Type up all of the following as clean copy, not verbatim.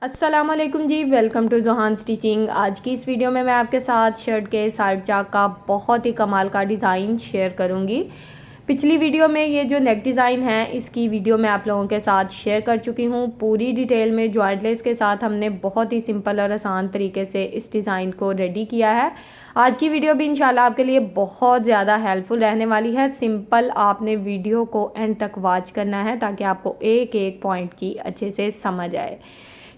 अस्सलाम वालेकुम जी, welcome to Johan stitching. आज की इस वीडियो में मैं आपके साथ शर्ट के साइड चाक का बहुत ही कमाल का डिज़ाइन शेयर करूंगी। पिछली वीडियो में ये जो नेक डिज़ाइन है इसकी वीडियो मैं आप लोगों के साथ शेयर कर चुकी हूँ पूरी डिटेल में। जॉइंट लेस के साथ हमने बहुत ही सिंपल और आसान तरीके से इस डिज़ाइन को रेडी किया है। आज की वीडियो भी इंशाल्लाह आपके लिए बहुत ज़्यादा हेल्पफुल रहने वाली है। सिंपल आपने वीडियो को एंड तक वॉच करना है ताकि आपको एक एक पॉइंट की अच्छे से समझ आए।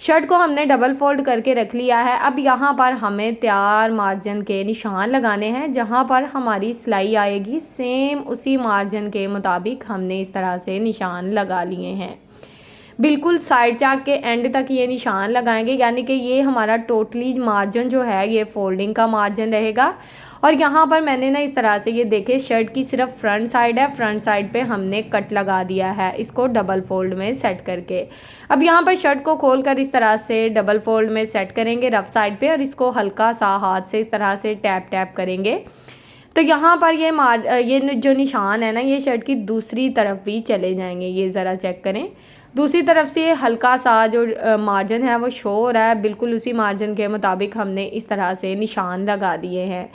शर्ट को हमने डबल फोल्ड करके रख लिया है। अब यहाँ पर हमें तैयार मार्जिन के निशान लगाने हैं। जहाँ पर हमारी सिलाई आएगी सेम उसी मार्जिन के मुताबिक हमने इस तरह से निशान लगा लिए हैं। बिल्कुल साइड चाक के एंड तक ये निशान लगाएंगे, यानी कि ये हमारा टोटली मार्जिन जो है ये फोल्डिंग का मार्जिन रहेगा। और यहाँ पर मैंने ना इस तरह से ये देखे शर्ट की सिर्फ फ्रंट साइड है, फ्रंट साइड पे हमने कट लगा दिया है इसको डबल फोल्ड में सेट करके। अब यहाँ पर शर्ट को खोल कर इस तरह से डबल फोल्ड में सेट करेंगे रफ साइड पे और इसको हल्का सा हाथ से इस तरह से टैप टैप करेंगे। तो यहाँ पर ये जो निशान है ना ये शर्ट की दूसरी तरफ भी चले जाएंगे। ये ज़रा चेक करें, दूसरी तरफ से हल्का सा जो मार्जिन है वो शो हो रहा है, बिल्कुल उसी मार्जिन के मुताबिक हमने इस तरह से निशान लगा दिए हैं।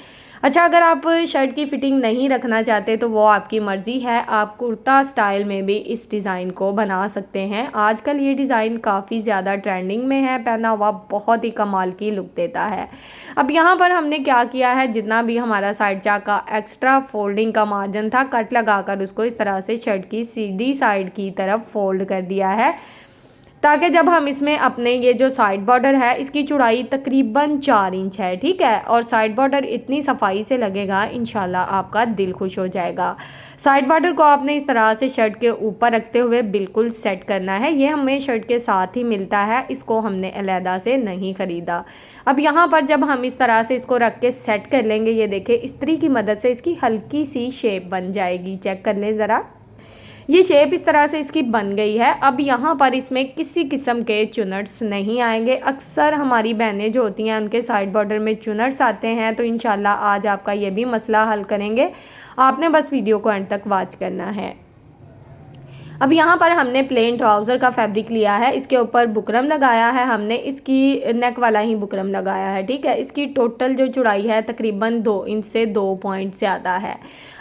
अच्छा, अगर आप शर्ट की फिटिंग नहीं रखना चाहते तो वो आपकी मर्ज़ी है, आप कुर्ता स्टाइल में भी इस डिज़ाइन को बना सकते हैं। आजकल ये डिज़ाइन काफ़ी ज़्यादा ट्रेंडिंग में है, पहना हुआ बहुत ही कमाल की लुक देता है। अब यहाँ पर हमने क्या किया है, जितना भी हमारा साइड चाक का एक्स्ट्रा फोल्डिंग का मार्जिन था कट लगाकर उसको इस तरह से शर्ट की सीधी साइड की तरफ फोल्ड कर दिया है, ताकि जब हम इसमें अपने ये जो साइड बॉर्डर है इसकी चौड़ाई तकरीबन 4 इंच है, ठीक है। और साइड बॉर्डर इतनी सफाई से लगेगा इंशाल्लाह आपका दिल खुश हो जाएगा। साइड बॉर्डर को आपने इस तरह से शर्ट के ऊपर रखते हुए बिल्कुल सेट करना है। ये हमें शर्ट के साथ ही मिलता है, इसको हमने अलहदा से नहीं ख़रीदा। अब यहाँ पर जब हम इस तरह से इसको रख के सेट कर लेंगे, ये देखें इस्त्री की मदद से इसकी हल्की सी शेप बन जाएगी। चेक कर लें ज़रा, ये शेप इस तरह से इसकी बन गई है। अब यहाँ पर इसमें किसी किस्म के चुनट्स नहीं आएंगे। अक्सर हमारी बहनें जो होती हैं उनके साइड बॉर्डर में चुनट्स आते हैं, तो इंशाल्लाह आज आपका ये भी मसला हल करेंगे। आपने बस वीडियो को एंड तक वॉच करना है। अब यहाँ पर हमने प्लेन ट्राउज़र का फैब्रिक लिया है, इसके ऊपर बुकरम लगाया है हमने, इसकी नेक वाला ही बुकरम लगाया है, ठीक है। इसकी टोटल जो चौड़ाई है तकरीबन 2 इंच से 2 पॉइंट ज़्यादा है।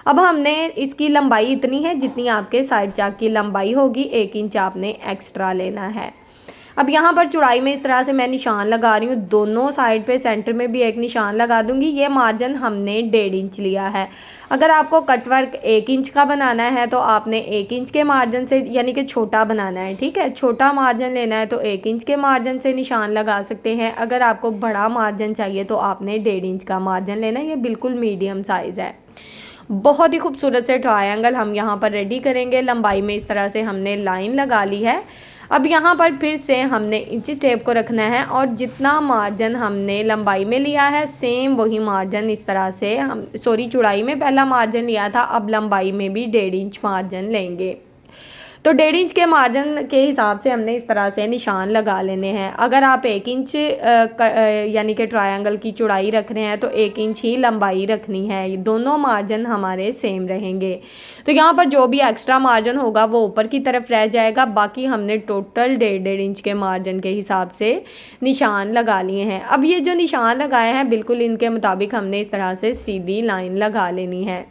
अब हमने इसकी लंबाई इतनी है जितनी आपके साइड चाक की लंबाई होगी, 1 इंच आपने एक्स्ट्रा लेना है। अब यहाँ पर चौड़ाई में इस तरह से मैं निशान लगा रही हूँ, दोनों साइड पे सेंटर में भी एक निशान लगा दूंगी। ये मार्जिन हमने 1.5 इंच लिया है। अगर आपको कटवर्क 1 इंच का बनाना है तो आपने 1 इंच के मार्जिन से, यानी कि छोटा बनाना है, ठीक है, छोटा मार्जिन लेना है तो 1 इंच के मार्जिन से निशान लगा सकते हैं। अगर आपको बड़ा मार्जिन चाहिए तो आपने 1.5 इंच का मार्जिन लेना है। ये बिल्कुल मीडियम साइज़ है। बहुत ही खूबसूरत से ट्रायंगल हम यहाँ पर रेडी करेंगे। लंबाई में इस तरह से हमने लाइन लगा ली है। अब यहाँ पर फिर से हमने इंच टेप को रखना है और जितना मार्जिन हमने लंबाई में लिया है सेम वही मार्जिन इस तरह से हम चौड़ाई में पहला मार्जिन लिया था, अब लंबाई में भी 1.5 इंच मार्जिन लेंगे। तो 1.5 इंच के मार्जिन के हिसाब से हमने इस तरह से निशान लगा लेने हैं। अगर आप 1 इंच यानी कि ट्रायंगल की चौड़ाई रख रहे हैं तो 1 इंच ही लंबाई रखनी है, दोनों मार्जिन हमारे सेम रहेंगे। तो यहाँ पर जो भी एक्स्ट्रा मार्जिन होगा वो ऊपर की तरफ रह जाएगा, बाकी हमने टोटल 1.5 इंच के मार्जिन के हिसाब से निशान लगा लिए हैं। अब ये जो निशान लगाए हैं बिल्कुल इनके मुताबिक हमने इस तरह से सीधी लाइन लगा लेनी है।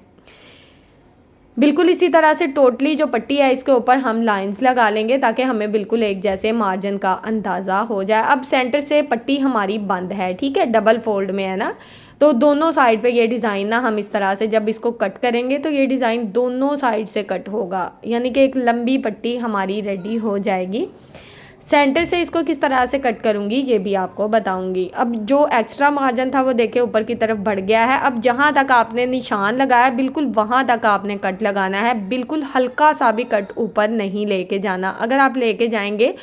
बिल्कुल इसी तरह से टोटली जो पट्टी है इसके ऊपर हम लाइंस लगा लेंगे ताकि हमें बिल्कुल एक जैसे मार्जिन का अंदाज़ा हो जाए। अब सेंटर से पट्टी हमारी बंद है, ठीक है, डबल फोल्ड में है ना, तो दोनों साइड पे ये डिज़ाइन ना हम इस तरह से जब इसको कट करेंगे तो ये डिज़ाइन दोनों साइड से कट होगा, यानी कि एक लंबी पट्टी हमारी रेडी हो जाएगी। सेंटर से इसको किस तरह से कट करूँगी ये भी आपको बताऊँगी। अब जो एक्स्ट्रा मार्जिन था वो देखिए ऊपर की तरफ बढ़ गया है। अब जहाँ तक आपने निशान लगाया बिल्कुल वहाँ तक आपने कट लगाना है, बिल्कुल हल्का सा भी कट ऊपर नहीं लेके जाना। अगर आप लेके जाएंगे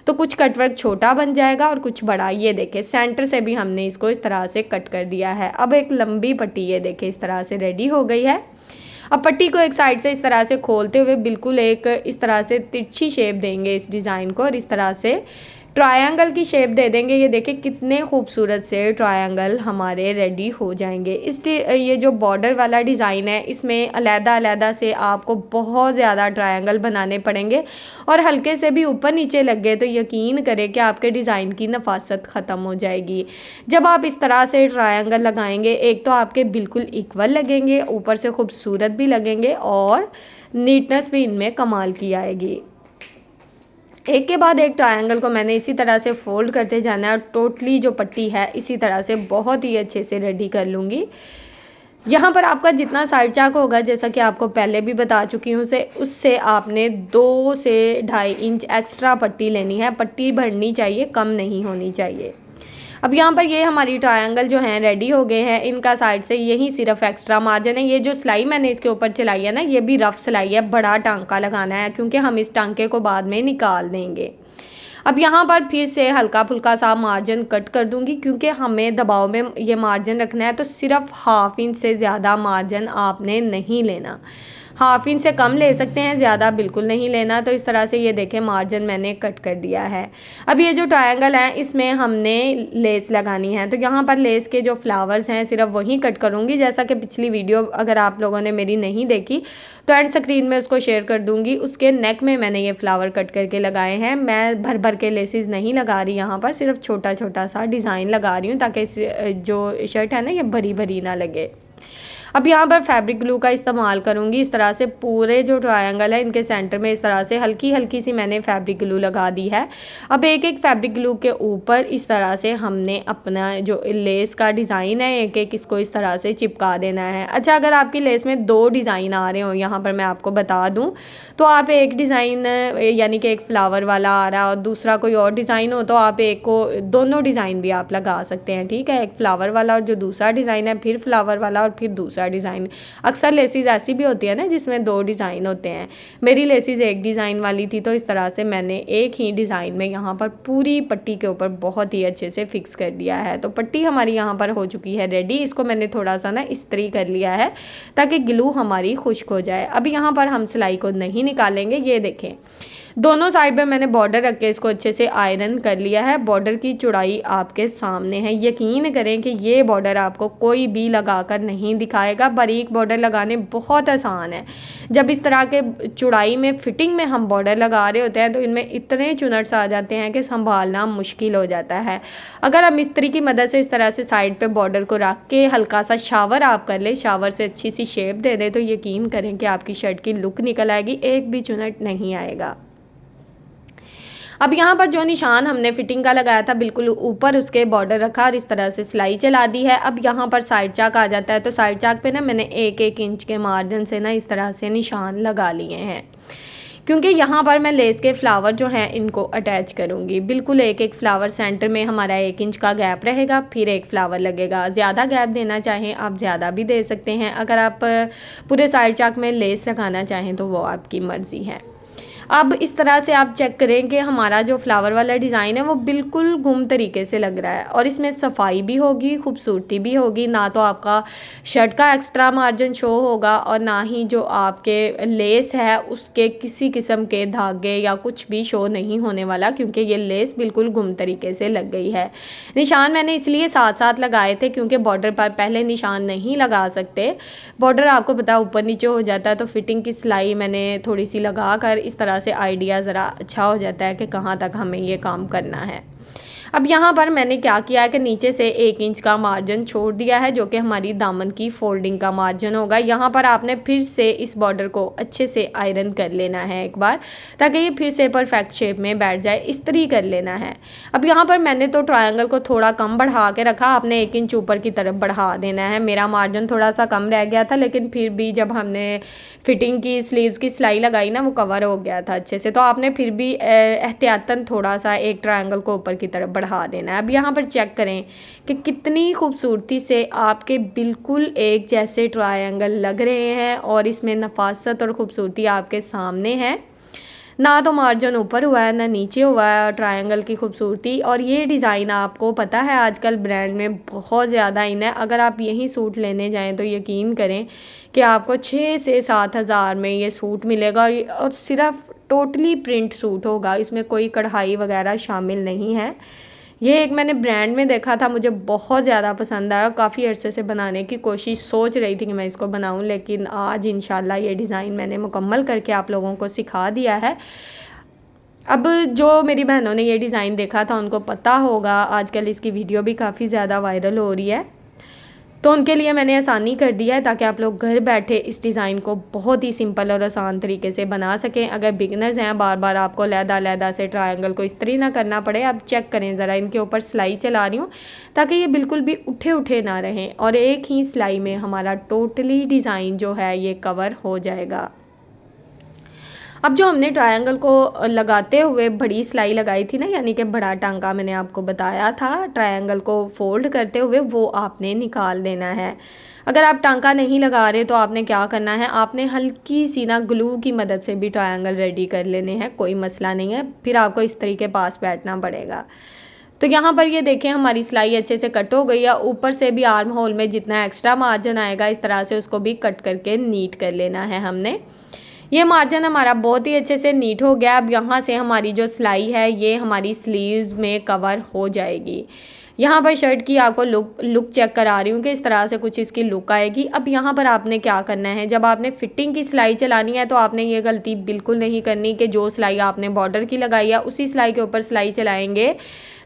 तो कुछ कटवर्क छोटा बन जाएगा और कुछ बड़ा। ये देखें सेंटर से भी हमने इसको इस तरह से कट कर दिया है। अब एक लंबी पट्टी ये देखें इस तरह से रेडी हो गई है। अब पट्टी को एक साइड से इस तरह से खोलते हुए बिल्कुल एक इस तरह से तिरछी शेप देंगे इस डिज़ाइन को और इस तरह से ट्रायंगल की शेप दे देंगे। ये देखिए कितने खूबसूरत से ट्रायंगल हमारे रेडी हो जाएंगे। इसलिए ये जो बॉर्डर वाला डिज़ाइन है इसमें अलग-अलग से आपको बहुत ज़्यादा ट्रायंगल बनाने पड़ेंगे और हल्के से भी ऊपर नीचे लग गए तो यकीन करें कि आपके डिज़ाइन की नफासत ख़त्म हो जाएगी। जब आप इस तरह से ट्रायंगल लगाएंगे, एक तो आपके बिल्कुल इक्वल लगेंगे, ऊपर से खूबसूरत भी लगेंगे और नीटनेस भी इनमें कमाल की आएगी। एक के बाद एक ट्रायंगल को मैंने इसी तरह से फोल्ड करते जाना है और टोटली जो पट्टी है इसी तरह से बहुत ही अच्छे से रेडी कर लूँगी। यहाँ पर आपका जितना साइड चाक होगा, जैसा कि आपको पहले भी बता चुकी हूँ उससे आपने 2 से 2.5 इंच एक्स्ट्रा पट्टी लेनी है। पट्टी बढ़नी चाहिए, कम नहीं होनी चाहिए। अब यहाँ पर ये हमारी ट्रायंगल जो हैं रेडी हो गए हैं। इनका साइड से यही सिर्फ एक्स्ट्रा मार्जिन है। ये जो सिलाई मैंने इसके ऊपर चलाई है ना, ये भी रफ सिलाई है, बड़ा टांका लगाना है क्योंकि हम इस टांके को बाद में निकाल देंगे। अब यहाँ पर फिर से हल्का फुल्का सा मार्जिन कट कर दूंगी क्योंकि हमें दबाव में ये मार्जिन रखना है, तो सिर्फ 1/2 इंच से ज़्यादा मार्जिन आपने नहीं लेना। 1/2 इंच से कम ले सकते हैं, ज़्यादा बिल्कुल नहीं लेना। तो इस तरह से ये देखें मार्जिन मैंने कट कर दिया है। अब ये जो ट्रायंगल है इसमें हमने लेस लगानी है, तो यहाँ पर लेस के जो फ्लावर्स हैं सिर्फ वही कट करूँगी। जैसा कि पिछली वीडियो अगर आप लोगों ने मेरी नहीं देखी तो एंड स्क्रीन में उसको शेयर कर दूँगी। उसके नेक में मैंने ये फ्लावर कट करके लगाए हैं। मैं भर भर के लेसेस नहीं लगा रही, यहाँ पर सिर्फ छोटा छोटा सा डिज़ाइन लगा रही हूँ ताकि जो शर्ट है ना ये भरी भरी ना लगे। अब यहाँ पर फैब्रिक ग्लू का इस्तेमाल करूँगी। इस तरह से पूरे जो ट्रायंगल है इनके सेंटर में इस तरह से हल्की हल्की सी मैंने फैब्रिक ग्लू लगा दी है। अब एक एक फैब्रिक ग्लू के ऊपर इस तरह से हमने अपना जो लेस का डिज़ाइन है एक एक इसको इस तरह से चिपका देना है। अच्छा, अगर आपकी लेस में 2 डिज़ाइन आ रहे हो, यहाँ पर मैं आपको बता दूँ, तो आप एक डिज़ाइन यानी कि एक फ्लावर वाला आ रहा है और दूसरा कोई और डिज़ाइन हो तो आप एक को दोनों डिज़ाइन भी आप लगा सकते हैं। ठीक है, एक फ्लावर वाला और जो दूसरा डिज़ाइन है फिर फ्लावर वाला और फिर दूसरा डिज़ाइन। अक्सर लेसिस ऐसी भी होती है ना जिसमें 2 डिज़ाइन होते हैं। मेरी लेसिस एक डिज़ाइन वाली थी तो इस तरह से मैंने एक ही डिज़ाइन में यहाँ पर पूरी पट्टी के ऊपर बहुत ही अच्छे से फिक्स कर दिया है। तो पट्टी हमारी यहाँ पर हो चुकी है रेडी। इसको मैंने थोड़ा सा ना इस्त्री कर लिया है ताकि ग्लू हमारी खुश्क हो जाए। अब यहाँ पर हम सिलाई को नहीं निकालेंगे। ये देखें दोनों साइड पे मैंने बॉर्डर रख के इसको अच्छे से आयरन कर लिया है। बॉर्डर की चौड़ाई आपके सामने है। यकीन करें कि ये बॉर्डर आपको कोई भी लगाकर नहीं दिखाएगा। बारीक बॉर्डर लगाने बहुत आसान है। जब इस तरह के चौड़ाई में फिटिंग में हम बॉर्डर लगा रहे होते हैं तो इनमें इतने चुनट्स आ जाते हैं कि संभालना मुश्किल हो जाता है। अगर हम इस्त्री की मदद से इस तरह से साइड पे बॉर्डर को रख के हल्का सा शावर आप कर ले, शावर से अच्छी सी शेप दे दे, तो यकीन करें कि आपकी शर्ट की लुक निकल आएगी, एक भी चुनट नहीं आएगा। अब यहाँ पर जो निशान हमने फिटिंग का लगाया था बिल्कुल ऊपर उसके बॉर्डर रखा और इस तरह से सिलाई चला दी है। अब यहाँ पर साइड चाक आ जाता है, तो साइड चाक पे ना मैंने 1-1 इंच के मार्जिन से ना इस तरह से निशान लगा लिए हैं क्योंकि यहाँ पर मैं लेस के फ्लावर जो हैं इनको अटैच करूँगी। बिल्कुल एक एक फ्लावर सेंटर में हमारा 1 इंच का गैप रहेगा, फिर एक फ्लावर लगेगा। ज़्यादा गैप देना चाहें आप ज़्यादा भी दे सकते हैं। अगर आप पूरे साइड चाक में लेस लगाना चाहें तो वो आपकी मर्ज़ी है। अब इस तरह से आप चेक करें कि हमारा जो फ्लावर वाला डिज़ाइन है वो बिल्कुल गुम तरीके से लग रहा है और इसमें सफाई भी होगी, खूबसूरती भी होगी। ना तो आपका शर्ट का एक्स्ट्रा मार्जिन शो होगा और ना ही जो आपके लेस है उसके किसी किस्म के धागे या कुछ भी शो नहीं होने वाला, क्योंकि ये लेस बिल्कुल गुम तरीके से लग गई है। निशान मैंने इसलिए साथ साथ लगाए थे क्योंकि बॉर्डर पर पहले निशान नहीं लगा सकते। बॉर्डर आपको पता ऊपर नीचे हो जाता है, तो फिटिंग की सिलाई मैंने थोड़ी सी लगा कर इस तरह से आइडिया ज़रा अच्छा हो जाता है कि कहाँ तक हमें ये काम करना है। अब यहाँ पर मैंने क्या किया है कि नीचे से 1 इंच का मार्जिन छोड़ दिया है जो कि हमारी दामन की फोल्डिंग का मार्जिन होगा। यहाँ पर आपने फिर से इस बॉर्डर को अच्छे से आयरन कर लेना है एक बार, ताकि ये फिर से परफेक्ट शेप में बैठ जाए। इस्त्री कर लेना है। अब यहाँ पर मैंने तो ट्रायंगल को थोड़ा कम बढ़ा के रखा, आपने 1 इंच ऊपर की तरफ बढ़ा देना है। मेरा मार्जिन थोड़ा सा कम रह गया था, लेकिन फिर भी जब हमने फिटिंग की स्लीव्स की सिलाई लगाई ना वो कवर हो गया था अच्छे से, तो आपने फिर भी एहतियातन थोड़ा सा एक ट्रायंगल को ऊपर की तरफ बढ़ा देना है। अब यहाँ पर चेक करें कि कितनी खूबसूरती से आपके बिल्कुल एक जैसे ट्रायंगल लग रहे हैं और इसमें नफासत और ख़ूबसूरती आपके सामने है। ना तो मार्जिन ऊपर हुआ है ना नीचे हुआ है ट्रायंगल की खूबसूरती। और ये डिज़ाइन आपको पता है आजकल ब्रांड में बहुत ज़्यादा इन है। अगर आप यही सूट लेने जाएं तो यकीन करें कि आपको 6 से 7 हज़ार में ये सूट मिलेगा और सिर्फ टोटली प्रिंट सूट होगा, इसमें कोई कढ़ाई वगैरह शामिल नहीं है। ये एक मैंने ब्रांड में देखा था, मुझे बहुत ज़्यादा पसंद आया। काफ़ी अरसे से बनाने की कोशिश सोच रही थी कि मैं इसको बनाऊं, लेकिन आज इंशाल्लाह ये डिज़ाइन मैंने मुकम्मल करके आप लोगों को सिखा दिया है। अब जो मेरी बहनों ने ये डिज़ाइन देखा था उनको पता होगा, आजकल इसकी वीडियो भी काफ़ी ज़्यादा वायरल हो रही है, तो उनके लिए मैंने आसानी कर दिया है ताकि आप लोग घर बैठे इस डिज़ाइन को बहुत ही सिंपल और आसान तरीके से बना सकें। अगर बिगनर्स हैं, बार बार आपको लहदा से ट्रायंगल को इस तरह ना करना पड़े। आप चेक करें ज़रा, इनके ऊपर सिलाई चला रही हूँ ताकि ये बिल्कुल भी उठे ना रहें और एक ही सिलाई में हमारा टोटली डिज़ाइन जो है ये कवर हो जाएगा। अब जो हमने ट्रायंगल को लगाते हुए बड़ी सिलाई लगाई थी ना, यानी कि बड़ा टांका मैंने आपको बताया था ट्रायंगल को फोल्ड करते हुए, वो आपने निकाल देना है। अगर आप टांका नहीं लगा रहे तो आपने क्या करना है, आपने हल्की सी ना ग्लू की मदद से भी ट्रायंगल रेडी कर लेने हैं, कोई मसला नहीं है। फिर आपको इस तरीके पास बैठना पड़ेगा। तो यहाँ पर ये देखें हमारी सिलाई अच्छे से कट हो गई है। ऊपर से भी आर्म होल में जितना एक्स्ट्रा मार्जिन आएगा इस तरह से उसको भी कट करके नीट कर लेना है हमने। ये मार्जिन हमारा बहुत ही अच्छे से नीट हो गया। अब यहाँ से हमारी जो सिलाई है ये हमारी स्लीव्स में कवर हो जाएगी। यहाँ पर शर्ट की आपको लुक चेक करा रही हूँ कि इस तरह से कुछ इसकी लुक आएगी। अब यहाँ पर आपने क्या करना है, जब आपने फिटिंग की सिलाई चलानी है तो आपने ये गलती बिल्कुल नहीं करनी कि जो सिलाई आपने बॉर्डर की लगाई है उसी सिलाई के ऊपर सिलाई चलाएंगे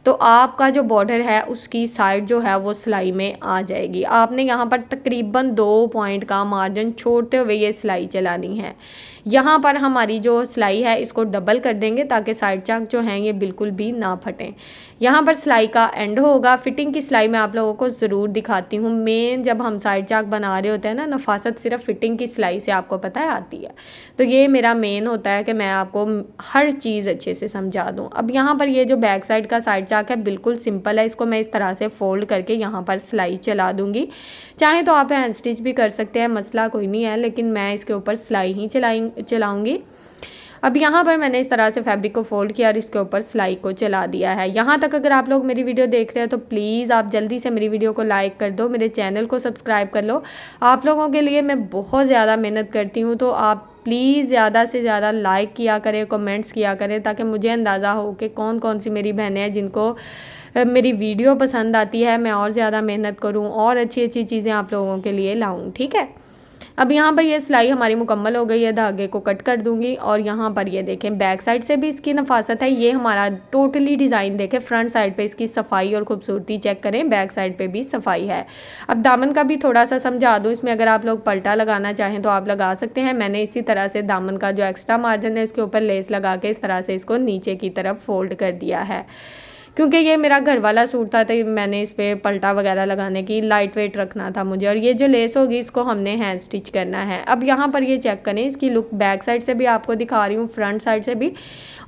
तो आपका जो बॉर्डर है उसकी साइड जो है वो सिलाई में आ जाएगी। आपने यहाँ पर तकरीबन 2 पॉइंट का मार्जिन छोड़ते हुए ये सिलाई चलानी है। यहाँ पर हमारी जो सिलाई है इसको डबल कर देंगे ताकि साइड चाक जो हैं ये बिल्कुल भी ना फटें। यहाँ पर सिलाई का एंड होगा। फिटिंग की सिलाई मैं आप लोगों को ज़रूर दिखाती हूँ। मेन जब हम साइड चाक बना रहे होते हैं ना, नफासत सिर्फ फिटिंग की सिलाई से आपको पता है आती है। तो ये मेरा मेन होता है कि मैं आपको हर चीज़ अच्छे से समझा दूँ। अब यहाँ पर ये जो बैक साइड का साइड चाक है बिल्कुल सिंपल है, इसको मैं इस तरह से फोल्ड करके यहाँ पर सिलाई चला दूँगी। चाहे तो आप हैंड स्टिच भी कर सकते हैं, मसला कोई नहीं है, लेकिन मैं इसके ऊपर सिलाई ही चलाऊँगी। अब यहाँ पर मैंने इस तरह से फैब्रिक को फोल्ड किया और इसके ऊपर सिलाई को चला दिया है। यहाँ तक अगर आप लोग मेरी वीडियो देख रहे हैं तो प्लीज़ आप जल्दी से मेरी वीडियो को लाइक कर दो, मेरे चैनल को सब्सक्राइब कर लो। आप लोगों के लिए मैं बहुत ज़्यादा मेहनत करती हूँ, तो आप प्लीज़ ज़्यादा से ज़्यादा लाइक किया करें, कमेंट्स किया करें, ताकि मुझे अंदाज़ा हो कि कौन कौन सी मेरी बहनें हैं जिनको मेरी वीडियो पसंद आती है। मैं और ज़्यादा मेहनत करूँ और अच्छी अच्छी चीज़ें आप लोगों के लिए लाऊँ, ठीक है। अब यहाँ पर ये सिलाई हमारी मुकम्मल हो गई है, धागे को कट कर दूंगी। और यहाँ पर ये देखें बैक साइड से भी इसकी नफासत है। ये हमारा टोटली डिज़ाइन देखें, फ्रंट साइड पे इसकी सफाई और खूबसूरती चेक करें, बैक साइड पे भी सफाई है। अब दामन का भी थोड़ा सा समझा दूँ, इसमें अगर आप लोग पलटा लगाना चाहें तो आप लगा सकते हैं। मैंने इसी तरह से दामन का जो एक्स्ट्रा मार्जिन है इसके ऊपर लेस लगा के इस तरह से इसको नीचे की तरफ फोल्ड कर दिया है। क्योंकि ये मेरा घर वाला सूट था तो मैंने इस पर पलटा वगैरह लगाने की लाइट वेट रखना था मुझे। और ये जो लेस होगी इसको हमने हैंड स्टिच करना है। अब यहाँ पर ये चेक करें, इसकी लुक बैक साइड से भी आपको दिखा रही हूँ, फ्रंट साइड से भी।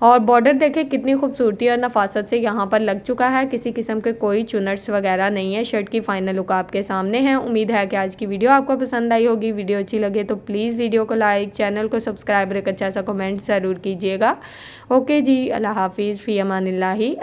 और बॉर्डर देखें कितनी खूबसूरती और नफासत से यहाँ पर लग चुका है, किसी किस्म के कोई चुनट्स वगैरह नहीं है। शर्ट की फाइनल लुक आपके सामने है। उम्मीद है कि आज की वीडियो आपको पसंद आई होगी। वीडियो अच्छी लगे तो प्लीज़ वीडियो को लाइक, चैनल को सब्सक्राइब, एक अच्छा सा कमेंट ज़रूर कीजिएगा। ओके जी, अल्लाह हाफिज़, फ़ी अमानिल्लाहि।